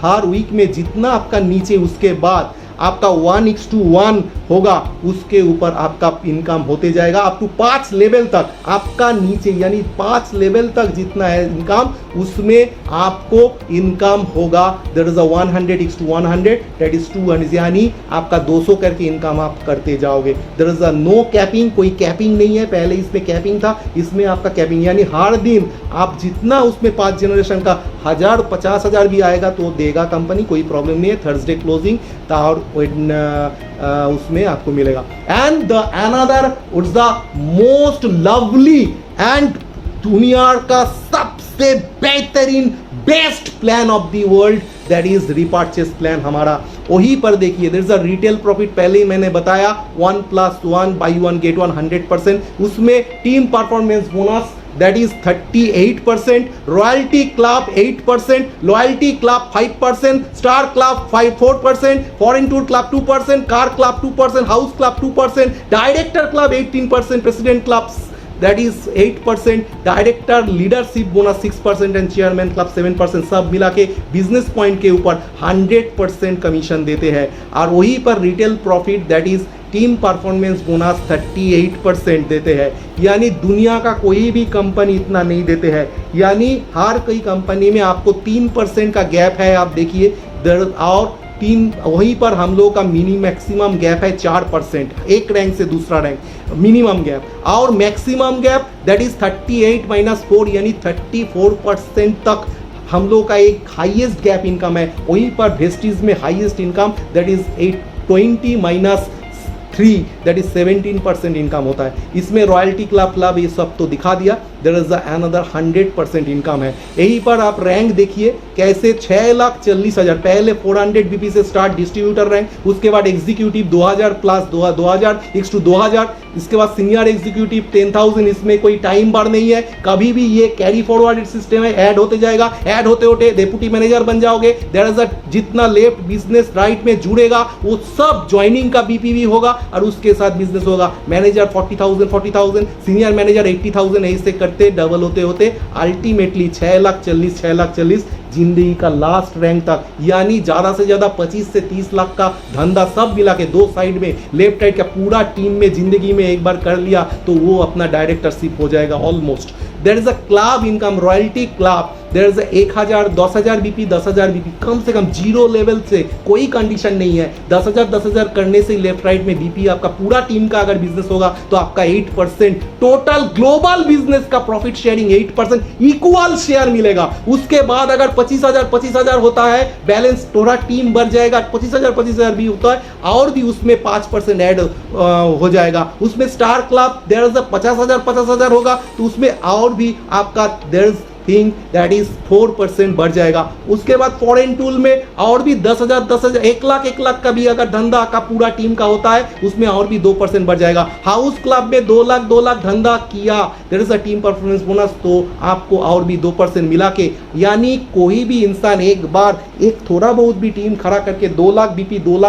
हर वीक में जितना आपका नीचे, उसके बाद आपका 1:1 होगा, उसके ऊपर आपका इनकम होते जाएगा अप टू 5 लेवल तक। आपका नीचे यानी 5 लेवल तक जितना है इनकम, उसमें आपको इनकम होगा। There is a 100:100 that is 200, यानी आपका 200 करके इनकम आप करते जाओगे। There is a no capping, कोई कैपिंग नहीं है। पहले इसमें कैपिंग था, इसमें आपका कैपिंग, यानी हर दिन आप जितना उसमें 5 जनरेशन का 1000 50,000 भी आएगा तो देगा कंपनी, कोई प्रॉब्लम नहीं है। थर्सडे क्लोजिंग और उसमें आपको मिलेगा। And the another it's the most lovely and दुनिया का सबसे बेहतरीन best plan of the world, that is repurchase plan हमारा। वही पर देखिए, there is a retail profit, पहले ही मैंने बताया 1+1 बाई 1 गेट 1 100%। उसमें team performance bonus that is 38%, royalty club 8%, loyalty club 5%, star club 4%, foreign tour club 2%, car club 2%, house club 2%, director club 18%, president club that is 8%, director leadership bonus 6% and chairman club 7%, सब मिला के business point के ऊपर 100% commission देते हैं। और वहीं पर retail profit that is team performance bonus 38% देते हैं। यानी दुनिया का कोई भी कंपनी इतना नहीं देते हैं, यानी हर कोई कंपनी में आपको 3% का गैप है। आप देखिए, और वहीं पर हम लोगों का मैक्सिमम गैप है 4%, एक रैंक से दूसरा रैंक मिनिमम गैप, और मैक्सिमम गैप दैट इज 38-4 यानी 34% तक हम लोग का एक हाईएस्ट गैप इनकम है। वहीं पर वेस्टीज में highest income that is 20-3 that is 17% income होता है। इसमें रॉयल्टी क्लब ये सब तो दिखा दिया। देयर इज अनदर 100% इनकम है। यहीं पर आप रैंक देखिए कैसे 6,40,000, पहले 400 बीपी से स्टार्ट डिस्ट्रीब्यूटर रैंक, उसके बाद एग्जीक्यूटिव 2000 प्लस 2000 2000, इसके बाद सीनियर एग्जीक्यूटिव 10,000। इसमें कोई टाइम बार नहीं है, कभी भी ये कैरी फॉरवर्ड सिस्टम है, ऐड होते जाएगा, ऐड होते होते डेप्यूटी मैनेजर बन जाओगे। देयर इज जितना लेफ्ट बिजनेस राइट में जुड़ेगा वो सब ज्वाइनिंग का बीपीवी होगा और उसके साथ बिजनेस होगा। मैनेजर 40,000, सीनियर मैनेजर 80,000, ऐसे करते डबल होते होते अल्टीमेटली 6,40,000 जिंदगी का लास्ट रैंक तक, यानी ज्यादा से ज्यादा 25 से 30 लाख का धंधा सब मिला के दो साइड में लेफ्ट राइट का पूरा टीम में जिंदगी में एक बार कर लिया तो वो अपना डायरेक्टरशिप हो जाएगा almost. There is a club income, royalty club, there is 1,000 10,000 BP 10,000 BP, कम से कम जीरो लेवल से कोई कंडीशन नहीं है। 10,000 करने से लेफ्ट राइट में बीपी आपका पूरा टीम का अगर बिजनेस होगा तो आपका 8% टोटल ग्लोबल बिजनेस का प्रॉफिट शेयरिंग 8% इक्वल शेयर मिलेगा। उसके बाद अगर 25,000 होता है बैलेंस, थोड़ा टीम बढ़ जाएगा, 25,000 भी होता है और भी उसमें 5% ऐड हो जाएगा। उसमें स्टार क्लब देयर इज 50,000 होगा तो उसमें और भी आपका there is thing that is 4% बढ़ जाएगा। उसके बाद फॉरेन टूल में और भी 10,000 1 लाख का भी अगर धंधा का पूरा टीम का होता है उसमें और भी 2% बढ़ जाएगा। हाउस क्लब में 2 लाख धंधा किया, there is a team performance bonus, तो आपको और भी 2% मिला के, यानी कोई भी इंसान एक बार एक थोड़ा बहुत भी टीम खड़ा करके 2 लाख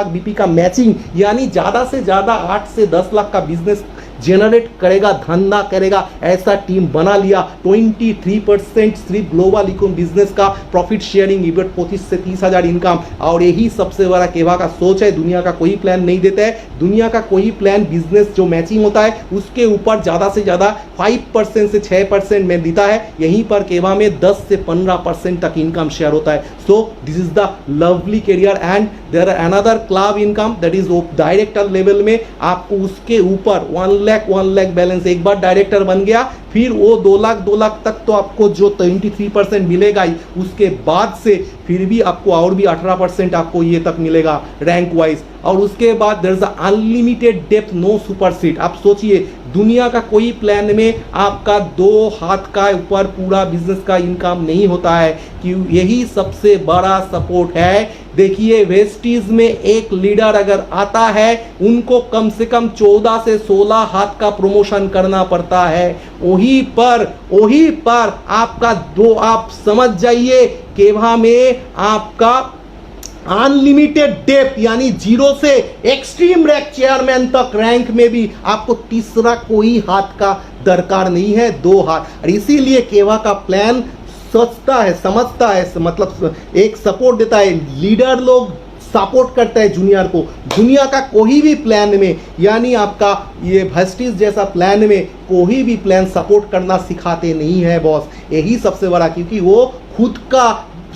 बीपी का मैचिंग, यानी ज्यादा से ज्यादा 8 से 10 लाख का बिजनेस जनरेट करेगा, धंधा करेगा, ऐसा टीम बना लिया। 23% सिर्फ ग्लोबल इकोनॉमी बिजनेस का प्रॉफिट शेयरिंग, 25 से 30,000 इनकम, और यही सबसे बड़ा केवा का सोच है। दुनिया का कोई प्लान नहीं देता है, दुनिया का कोई प्लान बिजनेस जो मैचिंग होता है उसके ऊपर ज्यादा से ज्यादा 5% से 6% में देता है। यहीं पर केवा में 10 से 15% तक इनकम शेयर होता है। So this is the lovely career and there are another club income that is director level में आपको उसके ऊपर 1 लाख बैलेंस, एक बार डायरेक्टर बन गया फिर वो 2 लाख तक तो आपको जो 23% मिलेगा ही, उसके बाद से फिर भी आपको और भी 18% आपको ये तक मिलेगा रैंक वाइज। और उसके बाद there is unlimited depth, no super seat. आप सोचिए दुनिया का कोई प्लान में आपका 2 हाथ का ऊपर पूरा बिजनेस का इनकम नहीं होता है, कि यही सबसे बड़ा सपोर्ट है। देखिए वेस्टीज में एक लीडर अगर आता है, उनको कम से कम 14 से 16 हाथ का प्रमोशन करना पड़ता है। वहीं पर आपका आप समझ जाइए केवा में आपका अनलिमिटेड डेप्थ, यानी 0 से एक्सट्रीम रैंक चेयरमैन तक रैंक में भी आपको तीसरा कोई हाथ का दरकार नहीं है, 2 हाथ। और इसीलिए केवा का प्लान सोचता है, समझता है, मतलब एक सपोर्ट देता है, लीडर लोग सपोर्ट करता है जूनियर को। दुनिया का कोई भी प्लान में, यानी आपका ये वेस्टीज जैसा प्लान में कोई भी प्लान सपोर्ट करना सिखाते नहीं है बॉस। यही सबसे बड़ा, क्योंकि वो खुद का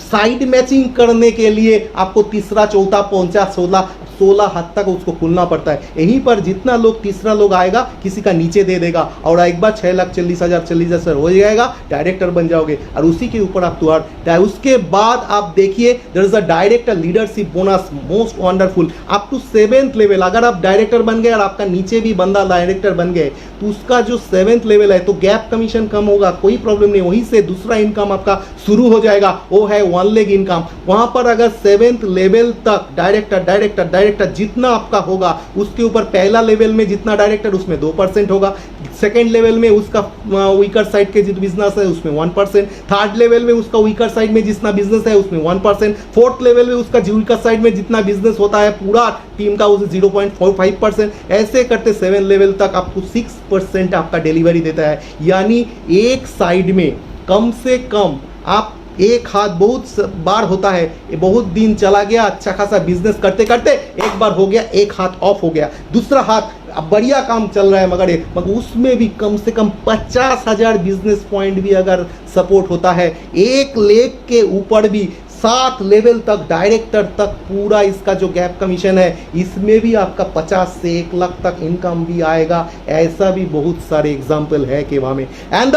साइड मैचिंग करने के लिए आपको तीसरा चौथा पहुंचा 16 हाथ तक उसको खुलना पड़ता है। यहीं पर जितना लोग तीसरा लोग आएगा किसी का नीचे दे देगा, और एक बार 6,40,000 हो जाएगा, डायरेक्टर बन जाओगे, और उसी के ऊपर आप तुहार। उसके बाद आप देखिए there is a director leadership bonus, most wonderful up to 7th level. अगर आप डायरेक्टर बन गए और आपका नीचे भी बंदा डायरेक्टर बन गए, तो उसका जो 7th लेवल है तो गैप कमीशन कम होगा, कोई प्रॉब्लम नहीं। वहीं से दूसरा इनकम आपका शुरू हो जाएगा, वो है 1 लेग इनकम। वहां पर अगर 7th लेवल तक डायरेक्टर जितना आपका होगा, उसके ऊपर पहला लेवल में जितना डायरेक्टर उसमें 2% होगा, सेकेंड लेवल में उसका वीकर साइड के जो बिजनेस है उसमें 1%, थर्ड लेवल में उसका वीकर साइड में जितना बिजनेस है उसमें 1%, फोर्थ लेवल में उसका वीकर साइड में जितना बिजनेस होता है पूरा टीम का उसे 0.45%। ऐसे करते 7 लेवल तक आपको 6% आपका डिलीवरी देता है। यानी एक साइड में कम से कम आप एक हाथ बहुत बार होता है, बहुत दिन चला गया, अच्छा खासा बिजनेस करते करते एक बार हो गया, एक हाथ ऑफ हो गया, दूसरा हाथ बढ़िया काम चल रहा है, मगर उसमें भी कम से कम 50,000 बिजनेस पॉइंट भी अगर सपोर्ट होता है, 1 लेग के ऊपर भी 7 लेवल तक डायरेक्टर तक पूरा इसका जो गैप कमीशन है, इसमें भी आपका 50 से 1 लाख तक इनकम भी आएगा। ऐसा भी बहुत सारे एग्जाम्पल है केवा में। And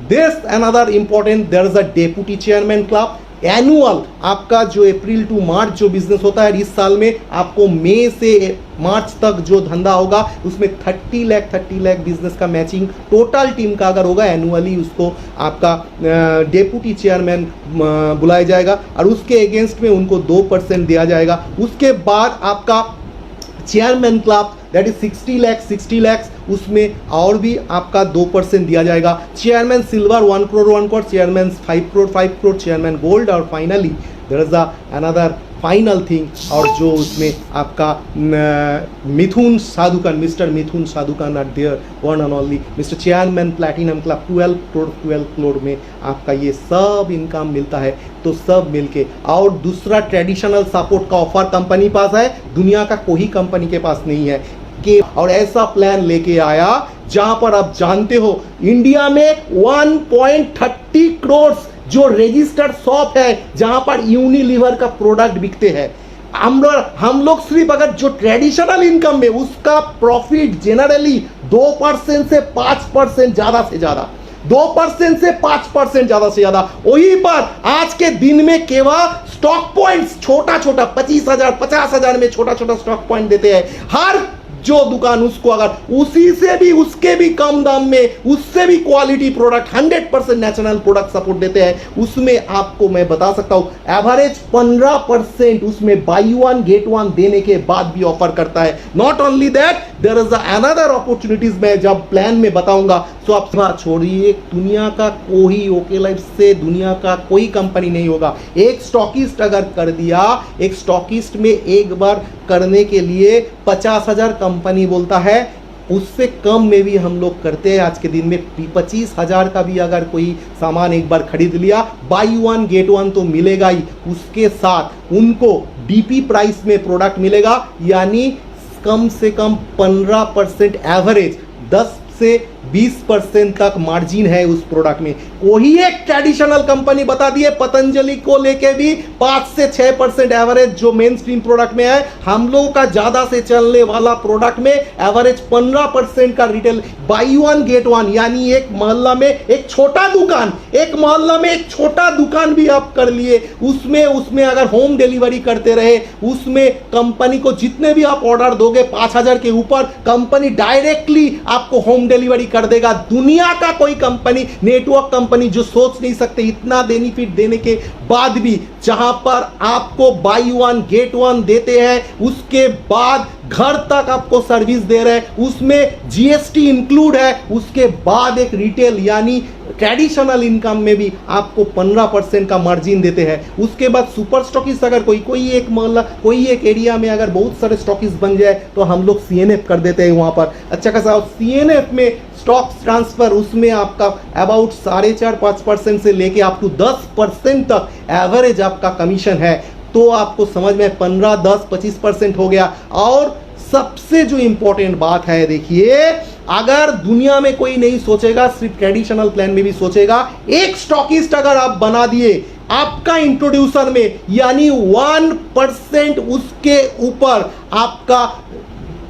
this another important, there is a deputy chairman club annual. आपका जो अप्रैल टू मार्च जो बिजनेस होता है इस साल में, आपको मई से मार्च तक जो धंधा होगा उसमें 30 लाख बिजनेस का मैचिंग टोटल टीम का अगर होगा एनुअली, उसको आपका डेप्यूटी चेयरमैन बुलाया जाएगा, और उसके अगेंस्ट में उनको 2% दिया जाएगा। उसके बाद आपका chairman club that is 60 lakh, उसमें और भी आपका 2% दिया जाएगा। Chairman silver 1 crore, chairman 5 crore, chairman gold, और finally there is another final thing, और जो उसमें आपका Mithun Sadhukhan, mister Mithun Sadhukhan are there, one and only mister chairman platinum club 12 crore में आपका ये सब इनकम मिलता है। तो सब मिलके, और दूसरा ट्रेडिशनल सपोर्ट का ऑफर कंपनी पास है, दुनिया का कोई कंपनी के पास नहीं है कि, और ऐसा प्लान लेके आया जहां पर आप जानते हो इंडिया में 1.30 करोड़ जो रजिस्टर्ड शॉप है जहां पर यूनिलीवर का प्रोडक्ट बिकते हैं। हम लोग सिर्फ अगर जो ट्रेडिशनल इनकम में उसका प्रॉफिट जनरली 2% से 5% ज्यादा से ज्यादा, 2% से 5% ज्यादा से ज्यादा। वहीं पर आज के दिन में केवल स्टॉक पॉइंट्स छोटा 25,000 50,000 में छोटा स्टॉक पॉइंट देते हैं। हर जो दुकान उसको अगर उसी से भी उसके भी कम दाम में उससे भी quality product 100% natural product support देते हैं। उसमें आपको मैं बता सकता हूं एवरेज 15% उसमें बाई 1 गेट 1 देने के बाद भी ऑफर करता है। Not only that, there is another opportunities मैं जब प्लान में बताऊंगा। सो आप छोड़िए, दुनिया का कोई ओके लाइफ से दुनिया का कोई कंपनी नहीं होगा। एक स्टॉकिस्ट अगर कर दिया, एक स्टॉकिस्ट में एक बार करने के लिए 50,000 कंपनी बोलता है, उससे कम में भी हम लोग करते हैं। आज के दिन में 25,000 का भी अगर कोई सामान एक बार खरीद लिया, बाई 1 गेट 1 तो मिलेगा ही, उसके साथ उनको डीपी प्राइस में प्रोडक्ट मिलेगा, यानी कम से कम 15% एवरेज 10 से 20% तक मार्जिन है उस प्रोडक्ट में। कोई एक ट्रेडिशनल कंपनी बता दिए, पतंजलि को लेके भी 5 से 6% एवरेज जो मेन स्ट्रीम प्रोडक्ट में है। हम लोगों का ज्यादा से चलने वाला प्रोडक्ट में एवरेज 15% का retail, by one get one, यानी एक मोहल्ला में एक छोटा दुकान, एक मोहल्ला में एक छोटा दुकान भी आप कर लिए, उसमें अगर होम डिलीवरी करते रहे, उसमें कंपनी को जितने भी आप ऑर्डर दोगे 5000 के ऊपर, कंपनी डायरेक्टली आपको होम डिलीवरी कर देगा। दुनिया का कोई कंपनी, नेटवर्क कंपनी जो सोच नहीं सकते इतना बेनिफिट देने के बाद भी, जहां पर आपको बाई वन गेट वन देते हैं, उसके बाद घर तक आपको सर्विस दे रहे हैं, उसमें जीएसटी इंक्लूड है, उसके बाद एक रिटेल यानी ट्रेडिशनल इनकम में भी आपको 15% का मार्जिन देते हैं। उसके बाद सुपर स्टॉकिस्ट अगर कोई एक मोहल्ला, कोई एक एरिया में अगर बहुत सारे स्टॉकिस्ट बन जाए तो हम लोग सीएनएफ कर देते हैं वहां पर अच्छा खासा। सीएनएफ में स्टॉक ट्रांसफर, उसमें आपका अबाउट 4.5-5% से लेके आप टू 10% तक एवरेज आपका कमीशन है। तो आपको समझ में 15, 10, 25% हो गया। और सबसे जो इंपॉर्टेंट बात है, देखिए, अगर दुनिया में कोई नहीं सोचेगा, सिर्फ ट्रेडिशनल प्लान में भी सोचेगा, एक स्टॉकिस्ट अगर आप बना दिए आपका इंट्रोड्यूसर में, यानी 1% उसके ऊपर आपका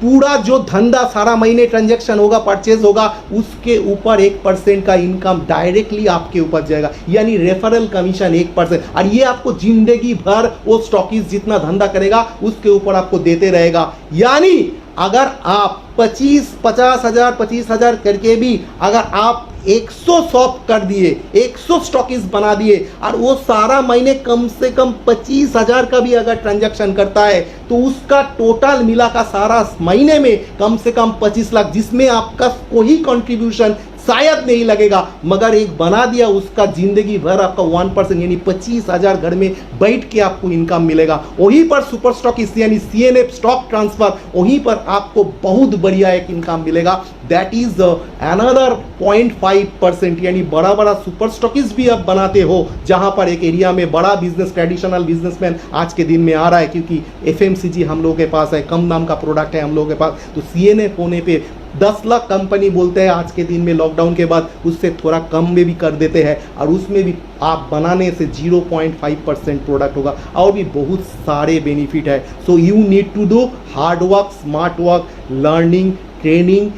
पूरा जो धंधा सारा महीने ट्रांजैक्शन होगा, परचेज होगा, उसके ऊपर 1% का इनकम डायरेक्टली आपके ऊपर जाएगा, यानी रेफरल कमीशन 1%। और ये आपको जिंदगी भर वो स्टॉकिस्ट जितना धंधा करेगा उसके ऊपर आपको देते रहेगा। यानी अगर आप 50,000 करके भी अगर आप 100 शॉप कर दिए, 100 स्टॉकिस्ट बना दिए, और वो सारा महीने कम से कम 25,000 का भी अगर ट्रांजैक्शन करता है, तो उसका टोटल मिला का सारा महीने में कम से कम 25 लाख, जिसमें आपका कोई कंट्रीब्यूशन शायद नहीं लगेगा, मगर एक बना दिया उसका जिंदगी भर आपका 1% यानी 25,000 घर में बैठ के आपको इनकम मिलेगा। वहीं पर सुपर स्टॉकिस्ट यानी सीएनएफ स्टॉक ट्रांसफर, वहीं पर आपको बहुत बढ़िया एक इनकम मिलेगा। दैट इज अनदर 0.5%, यानी बड़ा बड़ा सुपर स्टॉकिस्ट भी आप बनाते हो, जहां पर एक एरिया में बड़ा बिजनेस, ट्रेडिशनल बिजनेसमैन आज के दिन में आ रहा है, क्योंकि एफएमसीजी हम लोगों के पास है, कम दाम का प्रोडक्ट है हम लोगों के पास। तो सीएनएफ होने पे 10 लाख कंपनी बोलते हैं आज के दिन में, लॉकडाउन के बाद उससे थोड़ा कम में भी कर देते हैं, और उसमें भी आप बनाने से 0.5% प्रोडक्ट होगा, और भी बहुत सारे बेनिफिट है। So you need to do hard work, smart work, learning, training,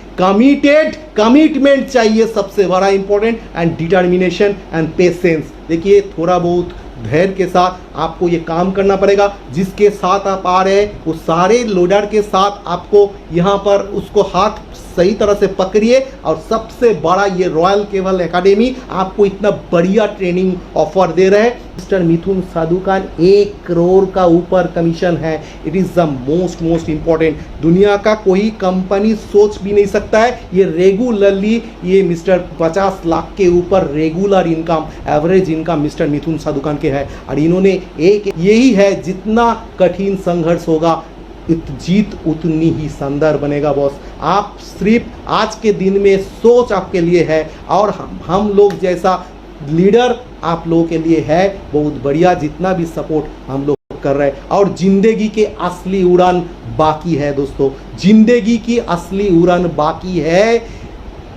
commitment चाहिए सबसे बड़ा important, and determination and patience. देखिए, थोड़ा बहुत धैर्य के साथ आपको ये काम करना पड़ेगा। जिसके साथ आप आ रहे हैं वो सारे लोडर के साथ आपको यहाँ पर उसको हाथ सही तरह से पकड़िए। और सबसे बड़ा ये रॉयल केबल एकेडमी आपको इतना बढ़िया ट्रेनिंग ऑफर दे रहे हैं। मिस्टर मिथुन साधुखान 1 करोड़ का ऊपर कमीशन है। It is the most important. दुनिया का कोई कंपनी सोच भी नहीं सकता है ये रेगुलरली, ये मिस्टर 50 लाख के ऊपर regular income, average income mister Mithun Sadhukhan के है। और इन्होंने एक यही है, जितना कठिन संघर्ष होगा जीत उतनी ही शानदार बनेगा बॉस। आप सिर्फ आज के दिन में सोच आपके लिए है, और हम लोग जैसा लीडर आप लोगों के लिए है बहुत बढ़िया, जितना भी सपोर्ट हम लोग कर रहे हैं। और जिंदगी के असली उड़ान बाकी है दोस्तों, जिंदगी की असली उड़ान बाकी है।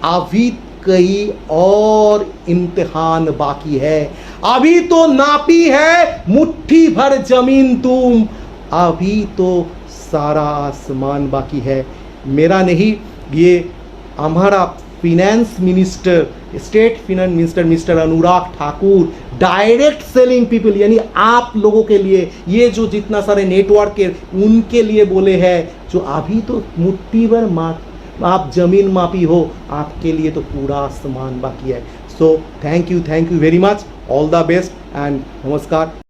अभी कई और इम्तिहान बाकी है। अभी तो नापी है मुट्ठी भर जमीन तुम, अभी तो सारा आसमान बाकी है। मेरा नहीं, ये हमारा finance minister, state finance minister mister Anurag Thakur, direct selling people यानी आप लोगों के लिए, ये जो जितना सारे नेटवर्क के उनके लिए बोले हैं, जो अभी तो मुट्ठी भर आप जमीन मापी हो, आपके लिए तो पूरा आसमान बाकी है। So thank you very much, all the best and नमस्कार।